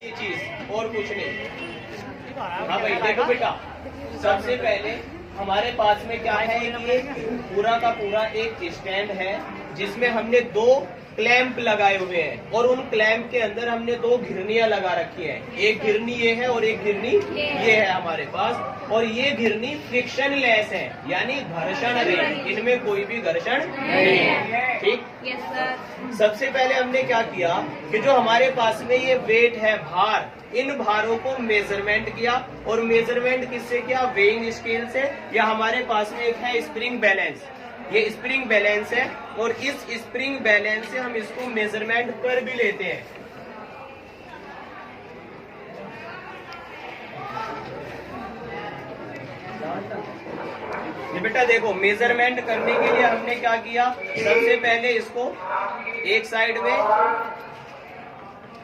ये चीज और कुछ नहीं। हाँ भाई देखो बेटा, सबसे पहले हमारे पास में क्या है कि पूरा का पूरा एक स्टैंड है जिसमें हमने दो क्लैंप लगाए हुए हैं और उन क्लैंप के अंदर हमने दो घिरनियां लगा रखी हैं। एक घिरनी ये है और एक घिरनी ये है हमारे पास, और ये घिरनी फ्रिक्शन लेस है, यानी घर्षण रहित, इनमें कोई भी घर्षण नहीं है। ठीक, यस सर। सबसे पहले हमने क्या किया कि जो हमारे पास में ये वेट है, भार, इन भारों को मेजरमेंट किया। और मेजरमेंट किससे किया? वेइंग स्केल से। या हमारे पास में एक है स्प्रिंग बैलेंस, ये स्प्रिंग बैलेंस है, और इस स्प्रिंग बैलेंस से हम इसको मेजरमेंट कर भी लेते हैं। ये बेटा देखो, मेजरमेंट करने के लिए हमने क्या किया, सबसे पहले इसको एक साइड में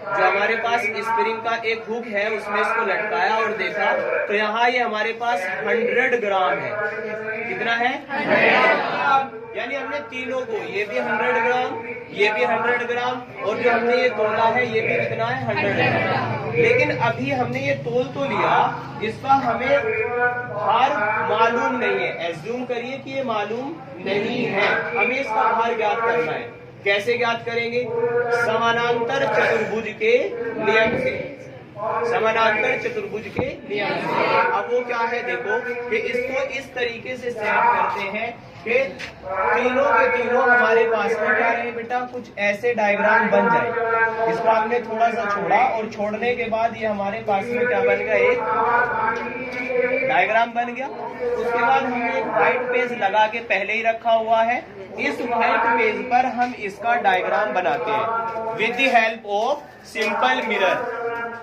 जो हमारे पास स्प्रिंग का एक हुक है उसमें इसको लटकाया और देखा तो यहाँ ये हमारे पास 100 ग्राम है। कितना है? 100 ग्राम। यानी हमने तीनों को, ये भी 100 ग्राम, ये भी 100 ग्राम, और जो हमने ये तोला है ये भी कितना है? 100 ग्राम। लेकिन अभी हमने ये तोल तो लिया, इसका हमें भार मालूम नहीं है। एज्यूम करिए कि ये मालूम नहीं है, हमें इसका भार ज्ञात करना है। कैसे ज्ञात करेंगे? समानांतर चतुर्भुज के नियम से। समानांतर चतुर्भुज के नियम से। अब वो क्या है देखो कि इसको इस तरीके से सेट करते हैं कि तीनों के तीनों हमारे पास में क्या रहे बेटा, कुछ ऐसे डायग्राम बन जाए। इसको हमने थोड़ा सा छोड़ा और छोड़ने के बाद ये हमारे पास में क्या बन गया, एक डायग्राम बन गया। उसके बाद हमने एक व्हाइट पेज लगा के पहले ही रखा हुआ है। इस व्हाइट पेज पर हम इसका डायग्राम बनाते हैं with the help of simple mirror.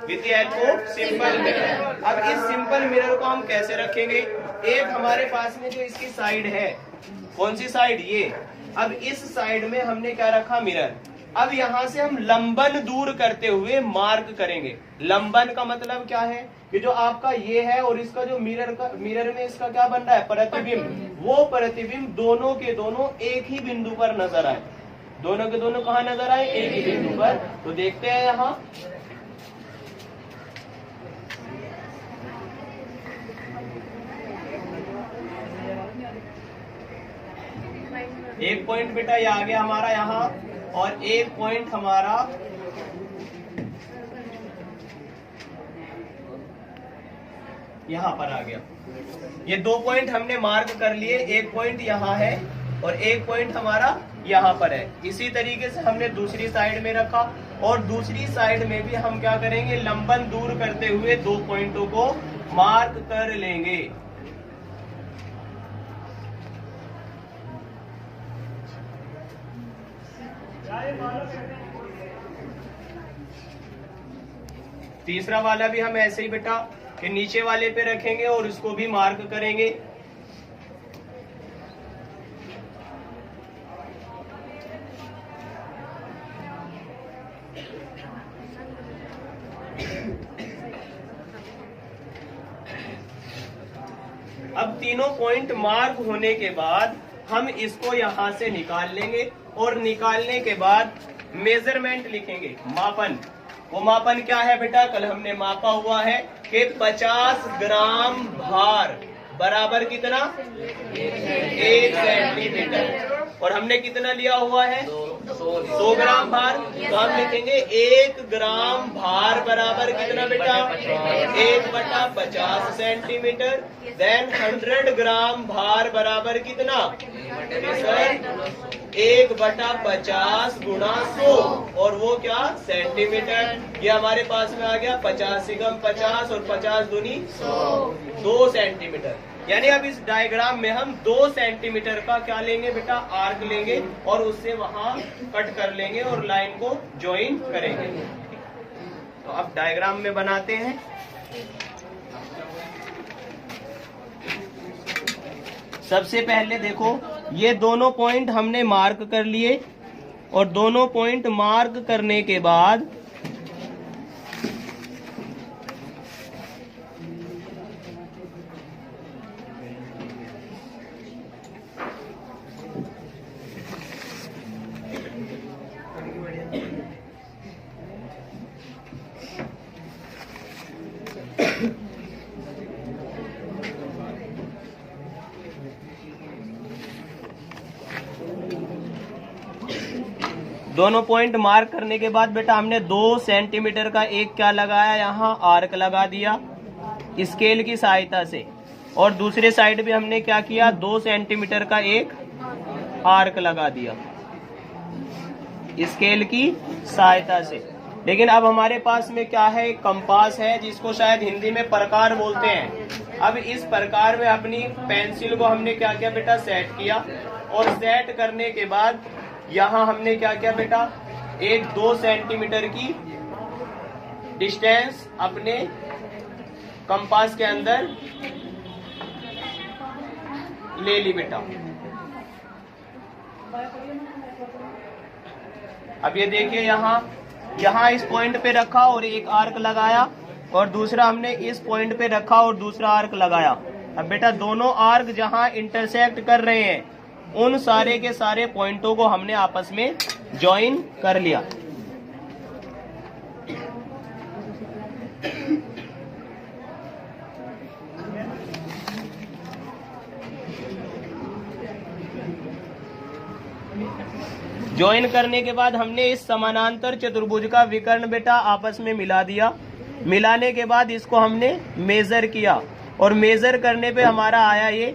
With the help of simple mirror. अब इस सिंपल मिरर को हम कैसे रखेंगे? एक हमारे पास में जो इसकी साइड है, कौन सी साइड? ये। अब इस साइड में हमने क्या रखा? मिरर। अब यहाँ से हम लंबन दूर करते हुए मार्क करेंगे। लंबन का मतलब क्या है कि जो आपका ये है और इसका जो मिरर में इसका क्या बन रहा है? प्रतिबिंब। वो प्रतिबिंब दोनों के दोनों एक ही बिंदु पर नजर आए। दोनों के दोनों कहाँ नजर आए? एक ही बिंदु पर। तो देखते हैं यहाँ, एक पॉइंट बेटा ये आ गया हमारा यहाँ, और एक पॉइंट हमारा यहाँ पर आ गया। ये दो पॉइंट हमने मार्क कर लिए, एक पॉइंट यहाँ है और एक पॉइंट हमारा यहाँ पर है। इसी तरीके से हमने दूसरी साइड में रखा, और दूसरी साइड में भी हम क्या करेंगे? लंबन दूर करते हुए दो पॉइंटों को मार्क कर लेंगे। तीसरा वाला भी हम ऐसे ही बेटा कि नीचे वाले पे रखेंगे और इसको भी मार्क करेंगे। अब तीनों पॉइंट मार्क होने के बाद हम इसको यहां से निकाल लेंगे, और निकालने के बाद मेजरमेंट लिखेंगे, मापन। वो मापन क्या है बेटा? कल हमने मापा हुआ है कि 50 ग्राम भार बराबर कितना? 1 सेंटीमीटर। और हमने कितना लिया हुआ है? 100 ग्राम भार। तो हम लिखेंगे 1 ग्राम भार बराबर कितना बेटा? 1/50 सेंटीमीटर। देन 100 ग्राम भार बराबर कितना? सर 1/50 गुणा 100, और वो क्या? सेंटीमीटर। ये हमारे पास में आ गया 50 × 50 और 50 दूनी 2 सेंटीमीटर। यानी अब इस डायग्राम में हम 2 सेंटीमीटर का क्या लेंगे बेटा? आर्क लेंगे, और उससे वहां कट कर लेंगे और लाइन को ज्वाइन करेंगे। तो अब डायग्राम में बनाते हैं। सबसे पहले देखो, ये दोनों पॉइंट हमने मार्क कर लिए, और दोनों पॉइंट मार्क करने के बाद दोनों पॉइंट मार्क करने के बाद बेटा हमने 2 सेंटीमीटर का एक क्या लगाया, यहाँ आर्क लगा दिया स्केल की सहायता से, और दूसरे साइड भी हमने क्या किया, 2 सेंटीमीटर का एक आर्क लगा दिया स्केल की सहायता से। लेकिन अब हमारे पास में क्या है, एक कंपास है जिसको शायद हिंदी में प्रकार बोलते हैं। अब इस प्रकार में अपनी पेंसिल को हमने क्या किया बेटा, सेट किया, और सेट करने के बाद यहाँ हमने क्या किया बेटा, एक 2 सेंटीमीटर की डिस्टेंस अपने कंपास के अंदर ले ली बेटा। अब ये देखिए यहाँ इस पॉइंट पे रखा और एक आर्क लगाया, और दूसरा हमने इस पॉइंट पे रखा और दूसरा आर्क लगाया। अब बेटा दोनों आर्क जहाँ इंटरसेक्ट कर रहे हैं उन सारे के सारे पॉइंटों को हमने आपस में ज्वाइन कर लिया। ज्वाइन करने के बाद हमने इस समानांतर चतुर्भुज का विकर्ण बेटा आपस में मिला दिया। मिलाने के बाद इसको हमने मेजर किया, और मेजर करने पे हमारा आया ये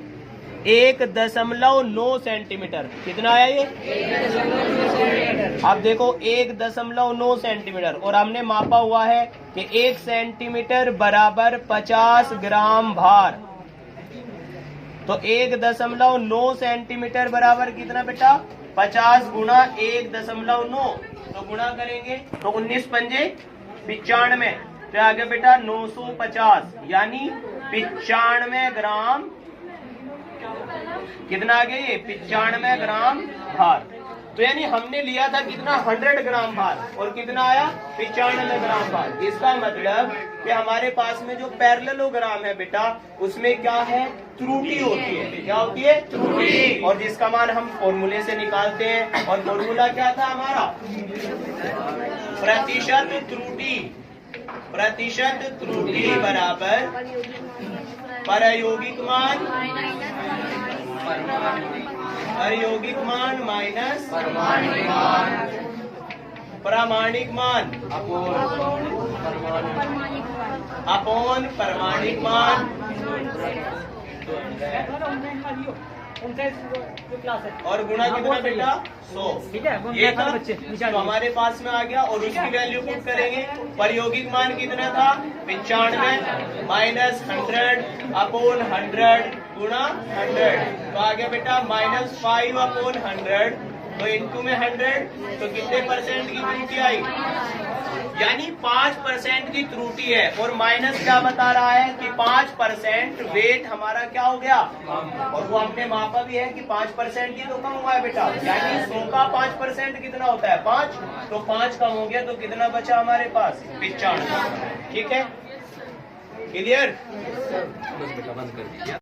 1.9 सेंटीमीटर। कितना आया ये? 1.9। अब देखो 1.9 सेंटीमीटर, और हमने मापा हुआ है कि 1 सेंटीमीटर बराबर 50 ग्राम भार। तो 1.9 सेंटीमीटर बराबर कितना बेटा, 50 गुणा 1.9, तो गुणा करेंगे तो 19 पंजे 95, तो आगे बेटा 950, यानी 95 ग्राम, कितना आ गया ये, 95 ग्राम भार। तो यानी हमने लिया था कितना, 100 ग्राम भार, और कितना आया, 95 ग्राम भार। इसका मतलब कि हमारे पास में जो पैरेललोग्राम है बेटा, उसमें क्या है, त्रुटि होती है। क्या होती है? त्रुटि। और जिसका मान हम फॉर्मूले से निकालते हैं, और फॉर्मूला क्या था हमारा, प्रतिशत त्रुटि। प्रतिशत त्रुटि बराबर प्रायोगिक मान, प्रायोगिक मान माइनस प्रामाणिक मान अपॉन प्रामाणिक मान। और गुणा कितना बेटा, 100। ठीक है, ये था, तो हमारे पास में आ गया, और उसकी वैल्यू पुट करेंगे। प्रायोगिक मान कितना था, 95 माइनस 100 अपॉन 100 गुणा 100, तो आ गया बेटा -5 अपॉन 100, तो इनटू में 100, तो कितने परसेंट की त्रुटि आई, यानी 5% की त्रुटि है। और माइनस क्या बता रहा है कि 5% वेट हमारा क्या हो गया, और वो हमने मापा भी है कि 5% ही तो कम हुआ है बेटा, यानी 100 का 5% कितना होता है, 5, तो 5 कम हो गया, तो कितना बचा हमारे पास, 95। ठीक है, क्लियर?